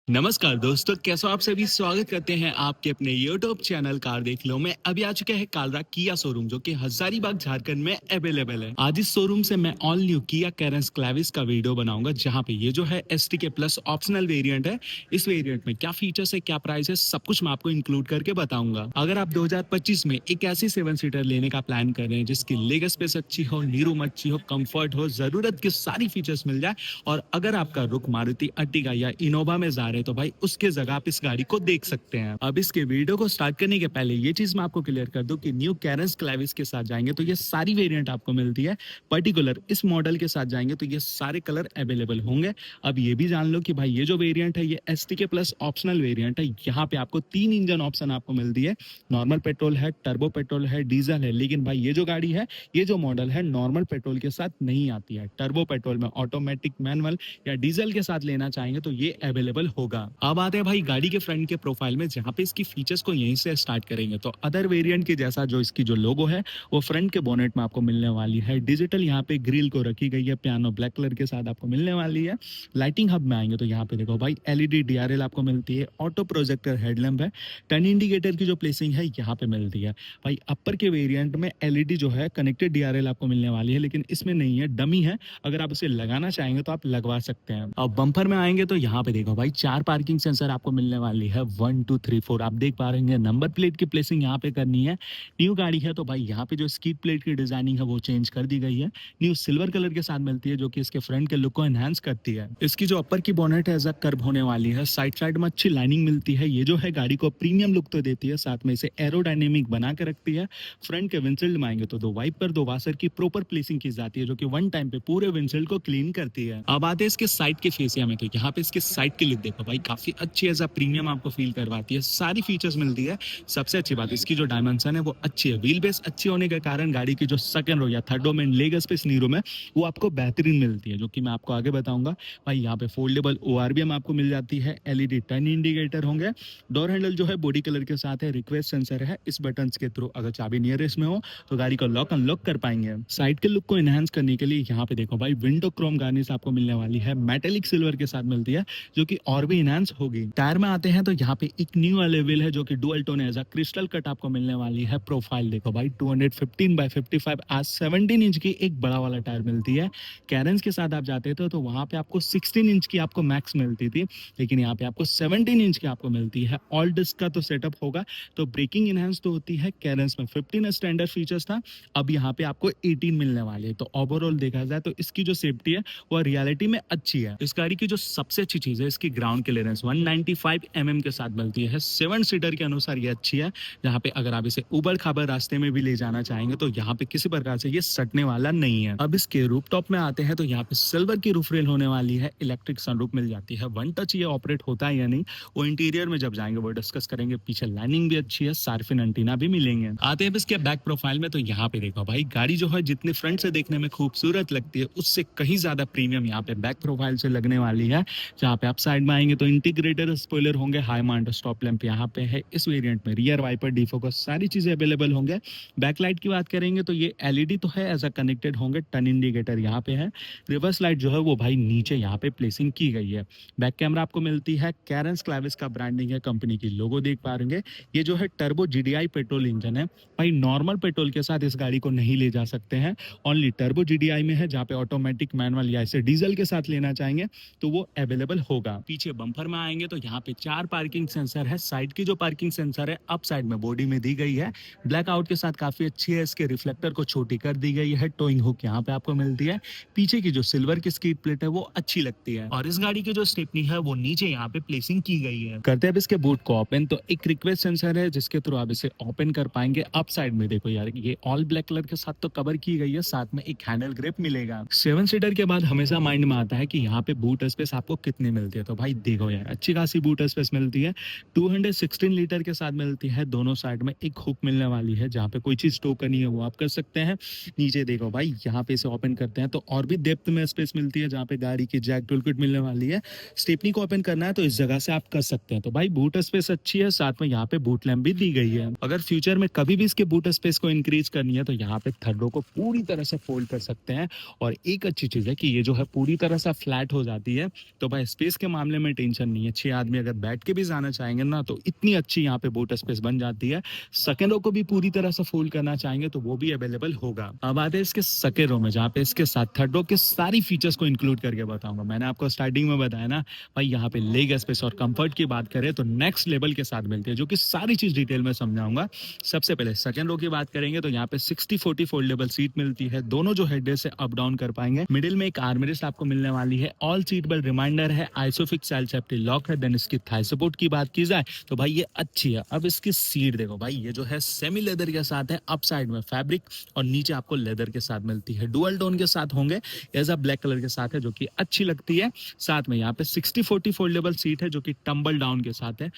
नमस्कार दोस्तों, कैसे हो आप सभी। स्वागत करते हैं आपके अपने यूट्यूब चैनल कार देख लो में। अभी आ चुके हैं कालरा किया शोरूम जो कि हजारीबाग झारखंड में अवेलेबल है। आज इस शोरूम से मैं all new Kia Carens Clavis का वीडियो बनाऊंगा, जहां पे ये जो है एसटी के प्लस ऑप्शनल वेरिएंट है। इस वेरिएंट में क्या फीचर्स है, क्या प्राइस है, सब कुछ मैं आपको इंक्लूड करके बताऊंगा। अगर आप 2025 में एक ऐसी 7 सीटर लेने का प्लान कर रहे हैं जिसकी लेग स्पेस अच्छी हो, नी रूम अच्छी हो, कंफर्ट हो, जरूरत के सारी फीचर्स मिल जाए, और अगर आपका रुख मारुति अर्टिगा या इनोवा में जा रहे तो भाई उसके जगह आप इस गाड़ी को देख सकते हैं। अब इसके वीडियो को स्टार्ट करने के पहले ये चीज मैं आपको क्लियर कर दूं कि न्यू कैरेंस क्लेविस के साथ जाएंगे तो ये सारी वेरिएंट आपको मिलती है। पर्टिकुलर इस मॉडल के साथ जाएंगे तो ये सारे कलर अवेलेबल होंगे। अब ये भी जान लो कि भाई ये जो वेरिएंट है ये एसटी के प्लस ऑप्शनल वेरिएंट है। यहाँ पे आपको 3 इंजन ऑप्शन आपको मिलती है। नॉर्मल पेट्रोल है, टर्बो पेट्रोल है, डीजल है। लेकिन भाई ये जो गाड़ी है, ये जो मॉडल है, नॉर्मल पेट्रोल के साथ नहीं आती है। टर्बो पेट्रोल में ऑटोमेटिक, मैनुअल या डीजल के साथ लेना चाहेंगे तो ये अवेलेबल होगा। अब आते हैं भाई गाड़ी के फ्रंट के प्रोफाइल में, जहां पे इसकी फीचर्स को यहीं से स्टार्ट करेंगे। तो अदर वेरिएंट के जैसा जो इसकी जो लोगो है वो फ्रंट के बोनेट में आपको मिलने वाली है। डिजिटल यहाँ पे ग्रिल को रखी गई है, पियानो ब्लैक कलर के साथ आपको मिलने वाली है। लाइटिंग हब में आएंगे तो यहाँ पे देखो भाई एलईडी डीआरएल आपको मिलती है। ऑटो प्रोजेक्टर हेडलैम्प है। टर्न इंडिकेटर की जो प्लेसिंग है यहाँ पे मिलती है। भाई अपर के वेरिएंट में एलईडी जो है कनेक्टेड डीआरएल आपको मिलने वाली है, लेकिन इसमें नहीं है, डमी है। अगर आप इसे लगाना चाहेंगे तो आप लगवा सकते हैं। अब बम्पर में आएंगे तो यहाँ पे देखो भाई 4 पार्किंग सेंसर आपको मिलने वाली है। 1 2 3 4 आप देख पा रहे हैं। नंबर प्लेट की प्लेसिंग यहाँ पे करनी है। न्यू गाड़ी है तो भाई यहाँ पे जो स्कीड प्लेट की डिजाइनिंग है वो चेंज कर दी गई है। न्यू सिल्वर कलर के साथ मिलती है जो कि इसके फ्रंट के लुक को एनहांस करती है। इसकी जो अपर की बोनेट है एज कर्व होने वाली है। साइड में अच्छी लाइनिंग मिलती है। ये जो है गाड़ी को प्रीमियम लुक तो देती है, साथ में इसे एरोडायनेमिक बना के रखती है। फ्रंट के विंडशील्ड में आएंगे तो 2 वाइपर 2 वाशर की प्रॉपर प्लेसिंग की जाती है, जो कि वन टाइम पे पूरे विंडशील्ड को क्लीन करती है। अब आते हैं इसके साइड के फेसिया में, तो यहाँ पे इसके साइड की लुक देखो भाई, काफी अच्छी एज प्रीमियम आपको फील करवाती है। सारी फीचर्स मिलती है। सबसे अच्छी बात इसकी जो डायमेंशन है वो अच्छी है। व्हील बेस अच्छी होने के कारण गाड़ी की जो सेकंड रो या थर्ड रो में लेग स्पेस, नी रूम है, वो आपको बेहतरीन मिलती है, जो कि मैं आपको आगे बताऊंगा। भाई यहाँ पे फोल्डेबल ओआरबीएम आपको मिल जाती है। एलईडी टर्न इंडिकेटर होंगे। डोर हैंडल जो है बॉडी कलर के साथ है। रिक्वेस्ट सेंसर है। इस बटन के थ्रू अगर चाबी नियरेस्ट में हो तो गाड़ी को लॉक अनलॉक कर पाएंगे। साइड के लुक को एनहांस करने के लिए यहाँ पे देखो भाई विंडो क्रोम गार्निश आपको मिलने वाली है। मेटेलिक सिल्वर के साथ मिलती है, जो कि और भी इनहांस होगी। टायर में आते हैं तो यहाँ पे एक न्यू अलेविल है जो कि डुअल टोन है। क्रिस्टल कट आपको मिलने वाली है। प्रोफाइल देखो भाई 215/55 आज 17 इंच की एक बड़ा वाला टायर मिलती है। कैरेंस के साथ आप जाते थे तो वहां पे आपको 16 इंच की आपको मैक्स मिलती थी, लेकिन यहाँ पे आपको 17 इंच की आपको मिलती है। ऑल डिस्क का तो सेटअप होगा, तो ब्रेकिंग इनहेंस तो होती है। कैरेंस में 15 स्टैंडर्ड फीचर्स था, अब यहाँ पे आपको 18 मिलने वाले हैं। तो ओवरऑल देखा जाए तो इसकी जो सेफ्टी है वो रियलिटी में अच्छी है। इस गाड़ी की जो सबसे अच्छी चीज है इसकी ग्राउंड क्लियरेंस 195 mm के साथ मिलती है। 7 सीटर के अनुसार ये अच्छी है, जहाँ पे अगर आप इसे उबड़ खाबड़ रास्ते में भी ले जाना चाहेंगे तो यहाँ पे किसी प्रकार से ये सटने वाला नहीं है। अब इसके रूफ टॉप में आते हैं तो यहाँ पे सिल्वर की रूफ रेल होने वाली है। इलेक्ट्रिक सनरूफ मिल जाती है। वन टच ये ऑपरेट होता है या नहीं वो इंटीरियर में जब जाएंगे वो डिस्कस करेंगे। पीछे लाइनिंग भी अच्छी है, सार्फिन एंटीना भी मिलेंगे। आते हैं इसके बैक प्रोफाइल में, तो यहाँ पे देखो भाई गाड़ी जो है जितने फ्रंट से देखने में खूबसूरत लगती है उससे कहीं ज्यादा प्रीमियम यहाँ पे बैक प्रोफाइल से लगने वाली है। जहाँ पे आप साइड में आएंगे तो इंटीग्रेटेड स्पॉइलर होंगे। हाई माउंट स्टॉप लैंप यहाँ पे है। इस वेरिएंट में रियर वाइपर, डिफोकस सारी चीजें अवेलेबल होंगे। बैकलाइट की बात करेंगे तो ये एलईडी तो है, एज अ कनेक्टेड होंगे। टर्न इंडिकेटर यहाँ पे है। रिवर्स लाइट जो है वो भाई नीचे यहाँ पे प्लेसिंग की गई है। बैक कैमरा आपको मिलती है। कैरेंस क्लेविस का ब्रांडिंग है, कंपनी की लोगो देख पा रहे हैं। ये जो है टर्बो जीडीआई पेट्रोल इंजन है। भाई नॉर्मल पेट्रोल के साथ इस गाड़ी को नहीं ले जा सकते हैं, ओनली टर्बो जीडीआई में है। जहाँ पे ऑटोमेटिक, मैनुअल या इसे डीजल के साथ लेना चाहेंगे तो वो अवेलेबल होगा। पीछे बम्पर में आएंगे तो यहाँ पे 4 पार्किंग सेंसर है। साइड की जो पार्किंग सेंसर है अप साइड में बॉडी में दी गई है। ब्लैक आउट के साथ काफी अच्छी है। इसके रिफ्लेक्टर को छोटी कर दी गई है। टोइंग हुक यहाँ पे आपको मिलती है। पीछे की जो सिल्वर की स्कीड प्लेट है वो अच्छी लगती है, और इस गाड़ी की जो स्टेपनी है वो नीचे यहाँ पे प्लेसिंग की गई है। करते हैं अब इसके बूट को ओपन, तो एक रिक्वेस्ट सेंसर है जिसके थ्रू आप इसे ओपन कर पाएंगे। अप साइड में देखो यार, ये ऑल ब्लैक कलर के साथ तो कवर की गई है, साथ में एक हैंडल ग्रिप मिलेगा। 7 सीटर के बाद हमेशा माइंड में आता है कि यहाँ पे बूट स्पेस आपको कितनी मिलती है, तो भाई देखो यार अच्छी खासी बूट स्पेस मिलती है। 216 लीटर के साथ मिलती है। दोनों साइड में एक हुक मिलने वाली है, जहाँ पे कोई चीज स्टोर करनी है वो आप कर सकते हैं। नीचे देखो भाई, यहाँ पे इसे ओपन करते हैं तो और भी डेप्थ में स्पेस मिलती है, जहाँ पे गाड़ी की जैक टूल किट मिलने वाली है। स्टेपनी को ओपन करना है तो इस जगह से आप कर सकते हैं। तो भाई बूट स्पेस अच्छी है, साथ में यहाँ पे बूट लैम्प भी दी गई है। अगर फ्यूचर में कभी भी इसके बूट स्पेस को इंक्रीज करनी है तो यहाँ पे थर्ड रो को पूरी तरह से फोल्ड कर सकते हैं। और एक अच्छी चीज है कि ये जो है पूरी तरह से फ्लैट हो जाती है, तो भाई स्पेस के मामले में टेंशन नहीं है। 6 आदमी अगर बैठ के भी जाना चाहेंगे ना तो इतनी अच्छी यहाँ पे बूट स्पेस बन जाती है। सेकंड रो को भी पूरी तरह से फोल्ड करना चाहेंगे तो वो भी अवेलेबल होगा। अब आते हैं इसके सेकंड रो में, जहाँ पे इसके साथ थर्ड रो के सारी फीचर्स को इंक्लूड करके बताऊंगा। मैंने आपको स्टार्टिंग में बताया ना भाई, यहाँ पे लेग स्पेस और कंफर्ट की बात करें तो नेक्स्ट लेवल के साथ मिलती है, जो कि सारी चीज डिटेल में समझाऊंगा। सबसे पहले सेकंड रो की बात करेंगे तो यहाँ पे 60-40 फोल्डेबल सीट मिलती है। दोनों जो हेडरेस्ट से अप डाउन कर पाएंगे। मिडिल में एक आर्मरेस्ट आपको मिलने वाली है। ऑल सीट बेल्ट रिमाइंडर है। आइसोफिक्स चाइल्ड सेफ्टी लॉक है। देन इसकी थाई सपोर्ट की बात की जाए तो भाई ये अच्छी है। अब इसकी सीट देखो भाई, ये जो है सेमी लेदर के साथ है। अप साइड में फैब्रिक और नीचे आपको लेदर के साथ मिलती है। डुअल टोन के साथ होंगे, ऐसा ब्लैक कलर के साथ है जो कि अच्छी लगती है। साथ में यहाँ पे 60-40 फोल्डेबल सीट है जो कि टम्बल डाउन के साथ है।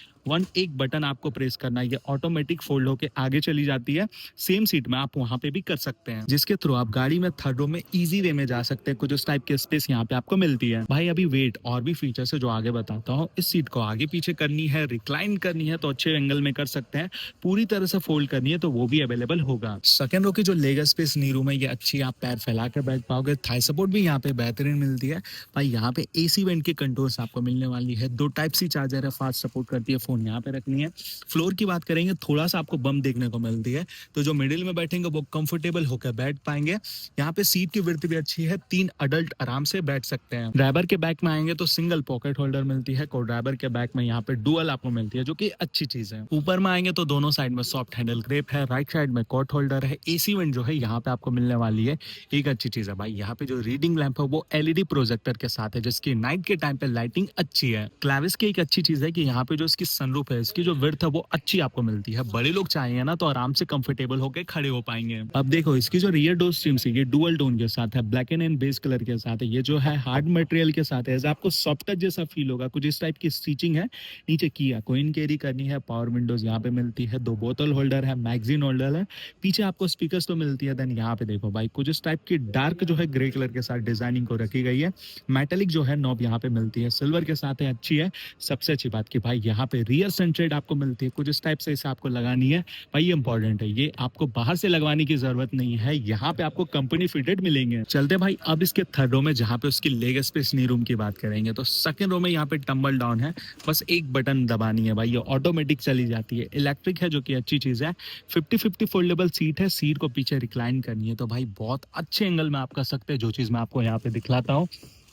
एक बटन आपको प्रेस करना है, ये ऑटोमेटिक फोल्ड होके आगे चली जाती है। सेम सीट में आप वहां पे भी कर सकते हैं, जिसके थ्रू आप गाड़ी में थर्ड रो में इजी वे में जा सकते हैं। कुछ उस टाइप की स्पेस यहाँ पे आपको मिलती है। भाई अभी वेट और भी फीचर्स है जो आगे बताता हूँ। इस सीट को आगे पीछे करनी है, रिक्लाइन करनी है तो अच्छे एंगल में कर सकते हैं। पूरी तरह से फोल्ड करनी है तो वो भी अवेलेबल होगा। सेकंड रो की जो लेग स्पेस नी रूम है ये अच्छी, आप पैर फैला कर बैठ पाओगे। थाई सपोर्ट भी यहाँ पे बेहतरीन मिलती है। भाई यहाँ पे एसी वेंट की कंट्रोल्स आपको मिलने वाली है। 2 टाइप सी चार्जर है, फास्ट सपोर्ट करती है। फोन यहाँ पे रखनी है। फ्लोर की बात करेंगे, थोड़ा सा आपको बम देखने को मिलती है, तो जो मिडिल में बैठेंगे वो कंफर्टेबल होकर बैठ पाएंगे। यहाँ पे सीट की विड्थ भी अच्छी है। 3 अडल्ट आराम से बैठ सकते हैं। ड्राइवर के बैक में आएंगे तो सिंगल पॉकेट होल्डर मिलती है। को ड्राइवर के बैक में यहाँ पे डुअल आपको मिलती है, जो कि अच्छी चीज है। ऊपर में आएंगे तो दोनों साइड में सॉफ्ट हैंडल ग्रिप है। राइट साइड में कॉट होल्डर है। एसी वेंट जो है यहाँ पे आपको मिलने वाली है। एक अच्छी चीज है भाई, यहाँ पे जो रीडिंग लैंप है वो एलईडी प्रोजेक्टर के साथ है, जिसकी नाइट के टाइम पे लाइटिंग अच्छी है। क्लैविस की एक अच्छी चीज है कि यहाँ पे जो इसकी सनरूफ है, इसकी जो विड्थ है वो अच्छी आपको मिलती है। बड़े लोग चाहिए ना तो आराम से कंफर्टेबल होकर खड़े हो पाएंगे। अब देखो इसकी जो रियर डोर स्ट्रीम्स है ये डुअल टोन के साथ है। ब्लैक एंड बेस कलर के साथ है। ये जो है हार्ड मटेरियल के साथ है, ऐसा आपको सॉफ्ट टच जैसा फील होगा। कुछ इस टाइप की स्टिचिंग है। नीचे किया कोइन कैरी करनी है। पावर विंडोज यहाँ पे मिलती है। 2 बोतल होल्डर है। मैगजीन होल्डर है। पीछे आपको स्पीकर्स तो मिलती है। देन यहाँ पे देखो भाई, कुछ इस टाइप की डार्क जो है ग्रे कलर के साथ डिजाइनिंग को रखी गई है। मेटेलिक जो है नॉब यहाँ पे मिलती है, सिल्वर के साथ है, अच्छी है। सबसे अच्छी बात की भाई यहाँ पे रियर सेंट्रेड आपको मिलती है। कुछ इस टाइप से इसे आपको लगानी है। भाई ये इंपॉर्टेंट है, ये आपको बाहर से लगवाने की जरूरत नहीं है। यहाँ पे आपको कंपनी फिटेड मिलेंगे। चलते भाई अब इसके थर्ड रो में, जहाँ पे उसकी लेग स्पेस नी रूम की बात करेंगे तो सेकंड रो में यहाँ पे टम्बल डाउन है। बस एक बटन दबानी है भाई, ये ऑटोमेटिक चली जाती है। इलेक्ट्रिक है जो कि अच्छी चीज है। 50-50 फोल्डेबल सीट है। सीट को पीछे रिक्लाइन करनी है तो भाई बहुत अच्छे एंगल में आप कर सकते हैं, जो चीज मैं आपको यहाँ पे दिखलाता हूँ।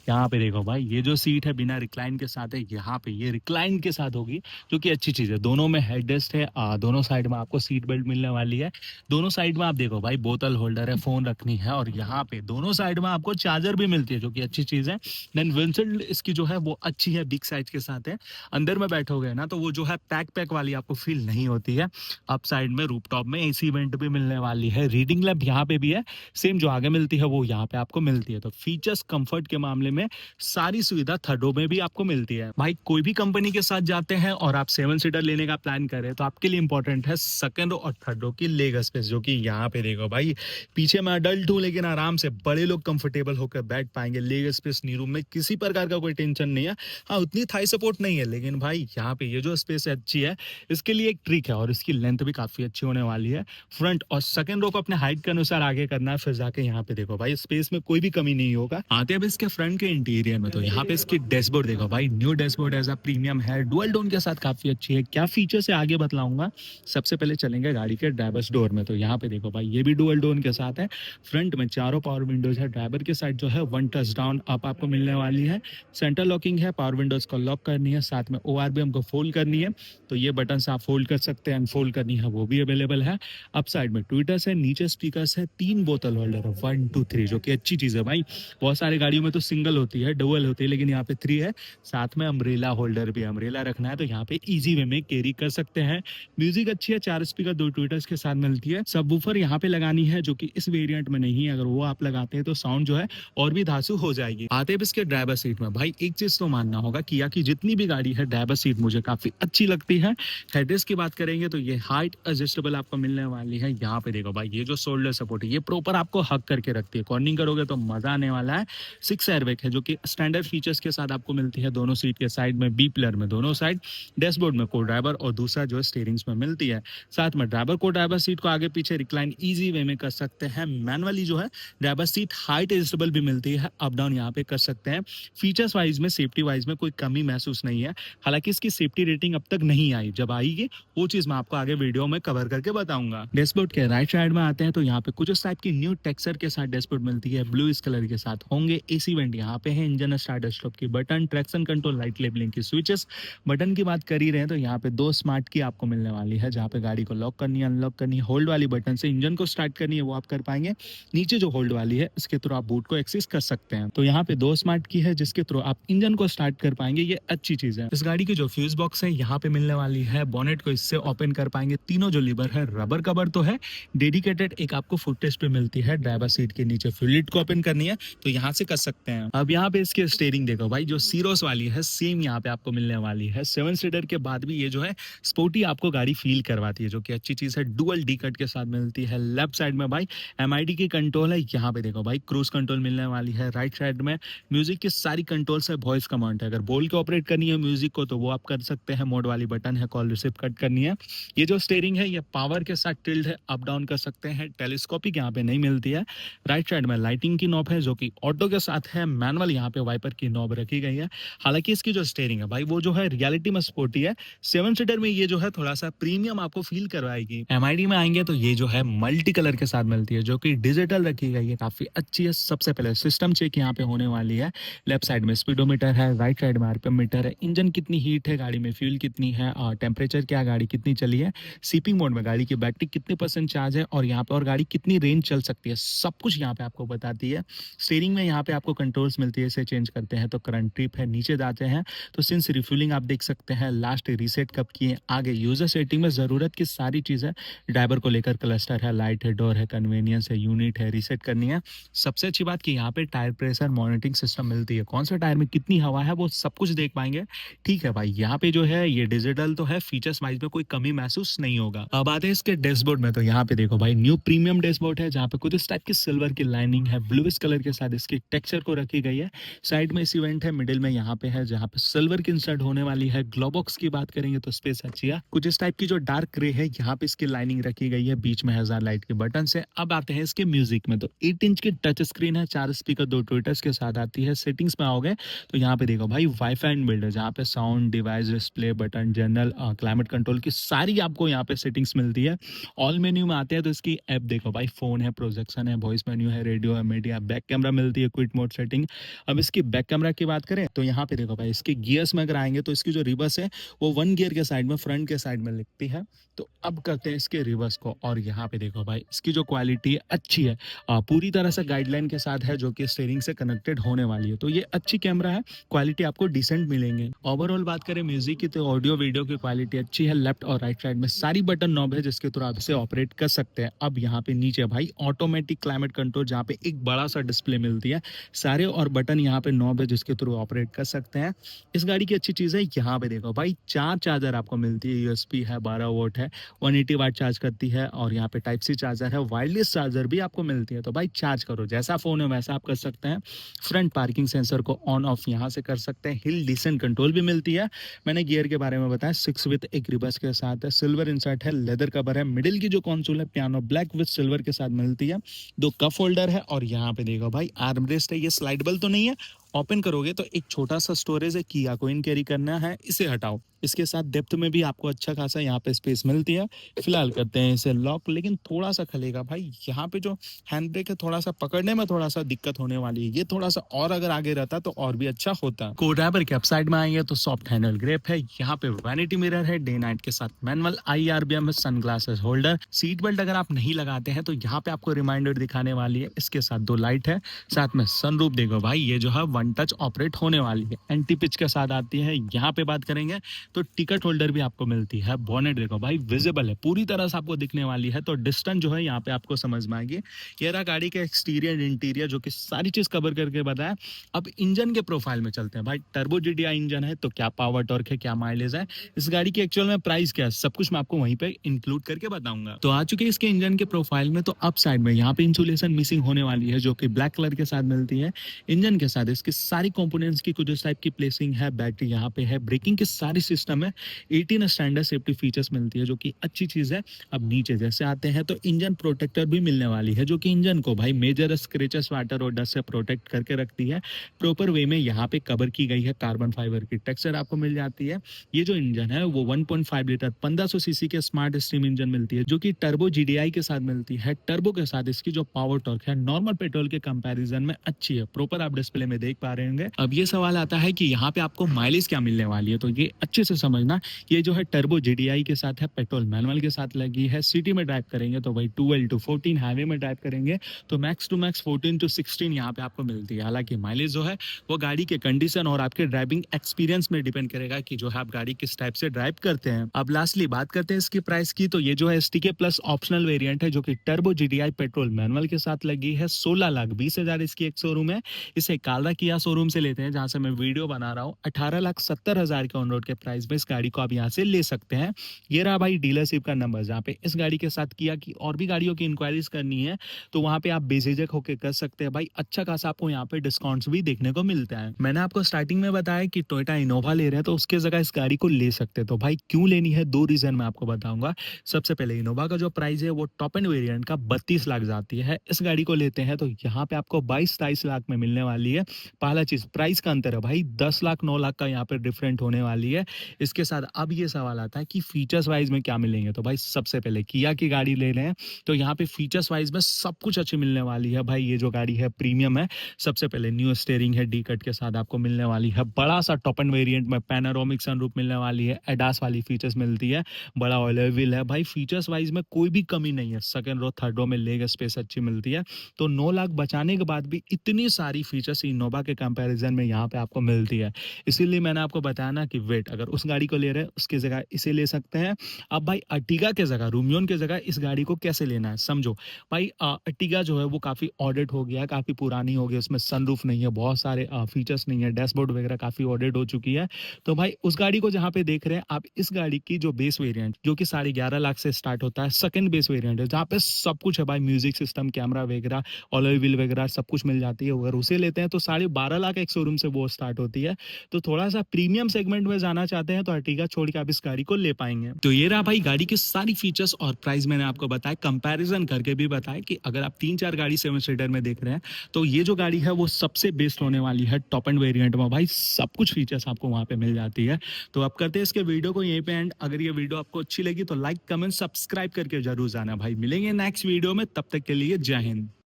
यहाँ पे देखो भाई, ये जो सीट है बिना रिक्लाइन के साथ है। यहाँ पे ये रिक्लाइन के साथ होगी, जो कि अच्छी चीज है। दोनों में हेडरेस्ट है। दोनों साइड में आपको सीट बेल्ट मिलने वाली है। दोनों साइड में आप देखो भाई, बोतल होल्डर है, फोन रखनी है। और यहाँ पे दोनों साइड में आपको चार्जर भी मिलती है, जो कि अच्छी चीज है। देन विंडशील्ड इसकी जो है वो अच्छी है, बिग साइज के साथ है। अंदर में बैठोगे ना तो वो जो है पैक वाली आपको फील नहीं होती है। अप साइड में रूफटॉप में एसी वेंट भी मिलने वाली है। रीडिंग लैंप यहाँ पे भी है। सेम जो आगे मिलती है वो यहाँ पे आपको मिलती है। तो फीचर्स कंफर्ट के मामले में सारी सुविधा थर्ड रो में भी आपको मिलती है। भाई कोई भी कंपनी के साथ जाते हैं और आप 7 सीटर लेने का प्लान करें तो आपके लिए इंपॉर्टेंट है सेकंड रो और थर्ड रो की लेग स्पेस, जो कि यहाँ पे देखो भाई, पीछे मैं अडल्ट हूँ लेकिन आराम से बड़े लोग कंफर्टेबल होकर बैठ पाएंगे। लेग स्पेस नी रूम में किसी प्रकार का कोई टेंशन नहीं है। हाँ, उतनी थाई सपोर्ट नहीं है, लेकिन भाई यहाँ पे ये जो स्पेस है अच्छी है। इसके लिए एक ट्रिक है और इसकी लेंथ भी काफी अच्छी होने वाली है। फ्रंट और सेकंड रो को अपने हाइट के अनुसार आगे करना है, फिर जाके यहाँ पे देखो भाई स्पेस में कोई भी कमी नहीं होगा। आते अब इसके फ्रंट के इंटीरियर में, तो यहाँ पे इसकी डैशबोर्ड देखो भाई, new dashboard as a premium है। डुअल टोन के साथ काफी अच्छी है। क्या फीचर्स है आगे बतलाऊंगा। सबसे पहले चलेंगे गाड़ी के ड्राइवर्स डोर में, तो यहाँ पे देखो भाई ये भी डुअल टोन के साथ है। फ्रंट में चारों पावर विंडोज है। ड्राइवर के साइड जो है 1 टच डाउन अप आपको मिलने वाली है। सेंटर लॉकिंग है। पावर विंडोज को लॉक करनी है, साथ में ORBM को फोल्ड करनी है तो ये बटन से आप फोल्ड कर सकते हैं। अनफोल्ड करनी है वो भी अवेलेबल है। अप साइड में ट्विटर्स है, नीचे स्पीकर्स है। 3 बोतल होल्डर है, 1 2 3, जो कि अच्छी चीज है भाई। बहुत सारी गाड़ियों में तो सिंगल होती है, डबल होती है, लेकिन यहाँ पे 3 है। साथ में अम्ब्रेला होल्डर भी, अम्ब्रेला रखना है तो यहाँ पे इजी वे में कैरी कर सकते हैं। म्यूजिक अच्छी है। 4 स्पीकर 2 ट्विटर्स के साथ मिलती है। सबवूफर यहाँ पे लगानी है, जो कि इस वेरिएंट में नहीं है। अगर वो आप लगाते हैं तो साउंड जो है और भी धांसू हो जाएगी। आते हैं इसके ड्राइवर सीट में, भाई एक चीज तो मानना होगा, किया की जितनी भी गाड़ी है ड्राइवर सीट मुझे काफी अच्छी लगती है। हेडरेस्ट की बात करेंगे तो ये हाइट एडजस्टेबल आपको मिलने वाली है। यहाँ पे देखो भाई, ये जो शोल्डर सपोर्ट है ये प्रॉपर आपको हक करके रखती है। कॉर्निंग करोगे तो मजा आने वाला है। 6 एयरबैग है जो कि स्टैंडर्ड फीचर्स के साथ आपको मिलती है दोनों सीट के साइड में, बी पिलर में दोनों साइड, डैशबोर्ड में को ड्राइवर और दूसरा जो है स्टीयरिंग्स में मिलती है। साथ में ड्राइवर को ड्राइवर सीट को आगे पीछे रिक्लाइन इजी वे में कर सकते हैं। मैनुअली जो है ड्राइवर सीट हाइट एडजस्टेबल भी मिलती है, अप डाउन यहाँ पे कर सकते हैं। फीचर्स वाइज में, सेफ्टी वाइज में कोई कमी महसूस नहीं है। हालांकि इसकी सेफ्टी रेटिंग अब तक नहीं आई, जब आएगी वो चीज मैं आपको आगे वीडियो में कवर करके बताऊंगा। डैशबोर्ड के राइट साइड में आते हैं तो यहाँ पे कुछ इस टाइप की न्यू टेक्सचर के साथ डैशबोर्ड मिलती है, ब्लू इस कलर के साथ होंगे। एसी वेंट यहाँ पे है, इंजन स्टार्ट स्टॉप की button, traction control, light labelling की स्विचेस। बटन की बात कर ही रहे हैं तो यहाँ पे 2 स्मार्ट की आपको मिलने वाली है, जहाँ पे गाड़ी को लॉक करनी है, अनलॉक करनी है। होल्ड वाली बटन से इंजन को स्टार्ट करनी है वो आप कर पाएंगे। नीचे जो होल्ड वाली है इसके थ्रू आप बूट को एक्सेस कर सकते हैं। तो यहाँ पे 2 स्मार्ट की है जिसके थ्रू आप इंजन को स्टार्ट कर पाएंगे, ये अच्छी चीज है। इस गाड़ी की जो फ्यूज बॉक्स है यहाँ पे मिलने वाली है, बोनेट को इससे ओपन कर पाएंगे। तीनों जो लीवर है रबर कवर तो है, डेडिकेटेड एक आपको फुट टेस्ट पे मिलती है। ड्राइवर सीट के नीचे फ्यूलिट को ओपन करनी है तो यहाँ से कर सकते हैं। अब यहाँ पे इसके स्टीयरिंग देखो भाई, जो सीरोस वाली है सेम यहाँ पे आपको मिलने वाली है। 7 सीटर के बाद भी ये जो है स्पोर्टी आपको गाड़ी फील करवाती है, जो कि अच्छी चीज है। डुअल डी कट के साथ मिलती है। लेफ्ट साइड में भाई एमआईडी की कंट्रोल है, यहाँ पे देखो भाई क्रूज कंट्रोल मिलने वाली है। राइट साइड में म्यूजिक की सारी कंट्रोल्स है, वॉइस कमांड है। अगर बोल के ऑपरेट करनी है म्यूजिक को तो वो आप कर सकते हैं। मोड वाली बटन है, कॉल रिसीव कट करनी है। ये जो स्टीयरिंग है ये पावर के साथ टिल्ड है, अप डाउन कर सकते हैं। टेलीस्कोपिक यहाँ पे नहीं मिलती है। राइट साइड में लाइटिंग की नॉब है जो कि ऑटो के साथ है। मैनुअल यहाँ पे वाइपर की नॉब रखी गई है। हालांकि इसकी जो स्टीयरिंग है भाई वो जो है रियलिटी में स्पोर्टी है। 7 सीटर में ये जो है थोड़ा सा प्रीमियम आपको फील करवाएगी। एमआईडी में आएंगे तो ये जो है मल्टी कलर के साथ मिलती है, जो कि डिजिटल रखी गई है, काफी अच्छी है। सबसे पहले सिस्टम चेक यहाँ पे होने वाली है। लेफ्ट साइड में स्पीडोमीटर है, राइट साइड में आरपीएम मीटर है, इंजन कितनी हीट है गाड़ी में, फ्यूल कितनी है, और टेम्परेचर क्या, गाड़ी कितनी चली है, सीपी मोड में गाड़ी की बैटरी कितने % चार्ज है, और यहाँ पे और गाड़ी कितनी रेंज चल सकती है, सब कुछ यहाँ पे आपको बताती है। स्टीयरिंग में यहाँ पे आपको कंट्रोल्स मिलती है, इसे चेंज करते हैं तो करंट ट्रिप है। नीचे जाते हैं तो सिंस रिफ्यूलिंग आप देख सकते हैं, लास्ट रीसेट कब किए। आगे यूजर सेटिंग में जरूरत की सारी चीज है, ड्राइवर को लेकर क्लस्टर है, लाइट है, डोर है, कन्वीनियंस है, यूनिट है, रीसेट करनी है। सबसे अच्छी बात कि यहाँ पे टायर प्रेशर मॉनिटरिंग सिस्टम मिलती है, कौन सा टायर में कितनी हवा है वो सब कुछ देख पाएंगे। ठीक है भाई, यहाँ पे जो है ये डिजिटल तो है, फीचर्स वाइज में कोई कमी महसूस नहीं होगा। अब आते हैं इसके डैशबोर्ड में, तो यहाँ पे देखो भाई न्यू प्रीमियम डैशबोर्ड है, जहाँ पे कुछ इस टाइप की सिल्वर की लाइनिंग है, ब्लूइश कलर के साथ इसकी टेक्सचर को रखी गई है। साइड में इस इवेंट है, मिडिल में यहाँ पे है जहाँ पे सिल्वर की इंसर्ट होने वाली है। ग्लोबॉक्स की बात करेंगे तो स्पेस अच्छी है। कुछ इस टाइप की जो डार्क ग्रे है यहाँ पे इसकी लाइनिंग रखी गई है, बीच में हजार लाइट के बटन है। अब आते हैं इसके म्यूजिक में, तो 8 इंच की टच स्क्रीन है, 4 स्पीकर 2 ट्विटर्स के साथ आती है। सेटिंग्स में आओगे तो यहाँ पे देखो भाई वाईफाई एंड बिल्डर, जहाँ पे sound, device, display, button, general, climate control की सारी आपको यहाँ पे सेटिंग्स मिलती है। ऑल मेन्यू में आते हैं तो इसकी ऐप देखो भाई, फोन है, प्रोजेक्शन है, वॉइस मेन्यू है, रेडियो है, मीडिया, बैक कैमरा मिलती है, क्विक मोड सेटिंग। अब इसकी बैक कैमरा की बात करें तो यहाँ पे देखो भाई इसके गियर्स में अगर आएंगे तो इसकी जो रिवर्स है वो 1 गियर के साइड में, फ्रंट के साइड में लिखती है। तो अब करते हैं इसके रिवर्स को, और यहाँ पे देखो भाई इसकी जो क्वालिटी है अच्छी है, पूरी तरह से गाइडलाइन के साथ है, जो कि स्टीयरिंग से कनेक्टेड होने वाली है। तो ये अच्छी कैमरा है, क्वालिटी आपको डिसेंट मिलेंगे। ओवरऑल बात करें म्यूजिक की तो ऑडियो वीडियो की क्वालिटी अच्छी है। लेफ्ट और राइट साइड में सारी बटन नॉब है जिसके थ्रू आप इसे ऑपरेट कर सकते हैं। अब यहाँ पे नीचे भाई ऑटोमेटिक क्लाइमेट कंट्रोल, जहाँ पे एक बड़ा सा डिस्प्ले मिलती है, सारे और बटन यहाँ पे नॉब है जिसके थ्रू ऑपरेट कर सकते हैं। इस गाड़ी की अच्छी चीज है, यहाँ पे देखो भाई 4 चार्जर आपको मिलती है, यूएसबी है, 12 वोल्ट है, 180 वाट चार्ज करती है, और यहाँ पे टाइप सी चार्जर है, वायरलेस चार्जर भी आपको मिलती है। तो भाई चार्ज करो, जैसा फोन है वैसा आप कर सकते हैं। फ्रंट पार्किंग सेंसर को ऑन ऑफ यहाँ से कर सकते हैं। हिल डिसेंट कंट्रोल भी मिलती है। मैंने गियर के बारे में बताया, 6 विद एक रिवर्स के साथ है, सिल्वर इंसर्ट है, लेदर कवर है। मिडिल की जो कंसोल है पियानो ब्लैक विद सिल्वर के साथ मिलती है। 2 कप होल्डर है, और यहाँ पे देखो भाई आर्मरेस्ट है, ये स्लाइडेबल तो नहीं है, ओपन करोगे तो एक छोटा सा स्टोरेज है, किया को इन कैरी करना है, इसे हटाओ। इसके साथ डेप्थ में भी आपको अच्छा खासा यहाँ पे स्पेस मिलती है। फिलहाल करते हैं इसे लॉक, लेकिन थोड़ा सा खलेगा भाई। यहाँ पे जो हैंड ब्रेक है थोड़ा सा पकड़ने में थोड़ा सा दिक्कत होने वाली है, ये थोड़ा सा और अगर आगे रहता तो और भी अच्छा होता। को ड्राइवर के अपसाइड में आएंगे तो सॉफ्ट हैंडल ग्रिप है, यहाँ पे वैनिटी मिरर है, डे नाइट के साथ मैनुअल, IRBM है, सनग्लासेस होल्डर। सीट बेल्ट अगर आप नहीं लगाते हैं तो यहाँ पे आपको रिमाइंडर दिखाने वाली है। इसके साथ 2 लाइट है, साथ में सनरूफ देखो भाई, ये जो है 1 टच ऑपरेट होने वाली है, एंटी पिच के साथ आती है। यहाँ पे बात करेंगे तो टिकट होल्डर भी आपको मिलती है। बोनेट देखो भाई विजिबल है, पूरी तरह से आपको दिखने वाली है, तो डिस्टेंस जो है यहाँ पे आपको समझ में आएगी। ये रहा गाड़ी के एक्सटीरियर इंटीरियर, जो कि सारी चीज कवर करके बताया। अब इंजन के प्रोफाइल में चलते हैं भाई। टर्बो GTI इंजन है, तो क्या पावर टॉर्क है, क्या माइलेज है, इस गाड़ी की एक्चुअल में प्राइस क्या है, सब कुछ मैं आपको वहीं पे इंक्लूड करके बताऊंगा। तो आ चुके इसके इंजन के प्रोफाइल में, तो अप साइड में यहाँ पे इंसुलेशन मिसिंग होने वाली है, जो कि ब्लैक कलर के साथ मिलती है। इंजन के साथ इसकी सारी कंपोनेंट्स की कुछ इस टाइप की प्लेसिंग है, बैटरी यहाँ पे है, ब्रेकिंग के सारे सिस्टम है, 18 स्टैंडर्ड सेफ्टी फीचर्स मिलती है जो कि अच्छी चीज़ है। अब नीचे जैसे आते हैं तो इंजन प्रोटेक्टर भी मिलने वाली है जो कि इंजन को भाई मेजर स्क्रेचेस, वाटर और डस्ट से प्रोटेक्ट करके रखती है। प्रॉपर वे में यहाँ पे कवर की गई है, कार्बन फाइबर की टेक्सचर आपको मिल जाती है। ये जो इंजन है वो 1.5 लीटर 1500 सीसी के स्मार्ट स्टीम इंजन मिलती है जो कि टर्बो जीडीआई के साथ मिलती है। टर्बो के साथ इसकी जो पावर टॉर्क है नॉर्मल पेट्रोल के कंपैरिजन में अच्छी है, प्रॉपर आप डिस्प्ले में देख पा रहे होंगे। अब ये सवाल आता है कि यहाँ पे आपको माइलेज क्या मिलने वाली है, तो ये अच्छे से समझना। ये जो है टर्बो जीडीआई के साथ है, पेट्रोल मैनुअल के साथ लगी है। सिटी में ड्राइव करेंगे तो भाई 12 to 14, हाईवे में ड्राइव करेंगे तो मैक्स टू मैक्स 14 to 16 यहाँ पे आपको मिलती है। हालांकि माइलेज जो है वो गाड़ी के कंडीशन और आपके ड्राइविंग एक्सपीरियंस में डिपेंड करेगा कि जो है आप गाड़ी किस टाइप से ड्राइव करते हैं। अब लास्टली बात करते हैं इसकी प्राइस की, तो ये जो है एसटीके प्लस ऑप्शनल वेरिएंट है जो कि टर्बो जीडीआई पेट्रोल मैनुअल के साथ लगी है। 16,20,000 इसकी एक शोरूम है। इसे कालरा किया शोरूम से लेते हैं जहां से मैं वीडियो बना रहा हूँ। 18,70,000 के ऑन रोड के प्राइस में इस गाड़ी को आप यहाँ से ले सकते हैं। ये रहा भाई डीलरशिप का नंबर जहाँ पे इस गाड़ी के साथ किया की और भी गाड़ियों की इंक्वायरीज करनी है तो वहां पे आप बेझिझक होकर कर सकते हैं भाई। अच्छा खासा आपको यहाँ पे डिस्काउंट्स भी देखने को मिलता है। मैंने आपको स्टार्टिंग में बताया कि टोयोटा इनोवा ले रहे हैं तो उसके जगह इस गाड़ी को ले सकते हैं। तो भाई क्यों लेनी है, दो रीजन मैं आपको बताऊंगा। सबसे पहले इनोवा का जो प्राइस है वो टॉप एंड वेरिएंट का 32 लाख जाती है, इस गाड़ी को लेते हैं तो यहाँ पे आपको 22-23 लाख में मिलने वाली है। पहला चीज प्राइस का अंतर है भाई, 10 लाख 9 लाख का यहाँ पे डिफरेंट होने वाली है। इसके साथ अब ये सवाल आता है कि फीचर्स वाइज में क्या मिलेंगे, तो भाई सबसे पहले किया की गाड़ी ले रहे हैं तो यहाँ पे फीचर्स वाइज में सब कुछ अच्छी मिलने वाली है भाई। ये जो गाड़ी है प्रीमियम है। सबसे पहले न्यू स्टीयरिंग है, डी कट के साथ आपको मिलने वाली है। बड़ा सा टॉप एंड वेरिएंट में पैनोरामिक सनरूफ मिलने वाली है, एडास वाली फीचर्स मिलती है, बड़ा अलॉय व्हील है भाई। फीचर्स वाइज में कोई भी कमी नहीं है। सेकंड रो थर्ड रो में लेग स्पेस अच्छी मिलती है। तो 9 लाख बचाने के बाद भी इतनी सारी फीचर्स इनोवा के कंपैरिजन में यहाँ पे आपको मिलती है। इसीलिए मैंने आपको बताया ना कि वेट, अगर उस गाड़ी को ले रहे हैं उसकी जगह इसे ले सकते हैं। अब भाई अर्टिगा के जगह, रूमियोन के जगह इस गाड़ी को कैसे लेना है समझो भाई। अर्टिगा जो है वो काफी ऑडिट हो गया है, काफी पुरानी हो गई, उसमें सनरूफ नहीं है, बहुत सारे फीचर्स नहीं है, डैशबोर्ड वगैरह काफी ऑडिट हो चुकी है। तो भाई उस गाड़ी को जहाँ पे देख रहे हैं आप, इस गाड़ी की जो बेस वेरिएंट जो कि 11.5 लाख से स्टार्ट होता है, सेकंड बेस वेरिएंट है जहाँ पे सब कुछ है भाई, म्यूजिक सिस्टम, कैमरा वगैरह, अलॉय व्हील वगैरह सब कुछ मिल जाती है। अगर उसे लेते हैं तो 12.5 लाख एक शोरूम से वो स्टार्ट होती है। तो थोड़ा सा प्रीमियम सेगमेंट में जाना चाहते हैं तो अर्टिगा छोड़ के आप इस गाड़ी को ले पाएंगे। तो ये रहा भाई गाड़ी की सारी फीचर्स और प्राइस मैंने आपको बताया, कंपैरिजन करके भी बताया कि अगर आप 3-4 गाड़ी 7 सीटर में देख रहे हैं तो ये जो गाड़ी है वो सबसे बेस्ट होने वाली है। टॉप एंड वेरिएंट में भाई सब कुछ फीचर्स आपको वहां पे मिल जाती है। तो अब करते हैं इसके वीडियो को यहीं पे एंड। अगर ये वीडियो आपको अच्छी लगी तो लाइक कमेंट सब्सक्राइब करके जरूर जाना भाई। मिलेंगे नेक्स्ट वीडियो में, तब तक के लिए जय हिंद।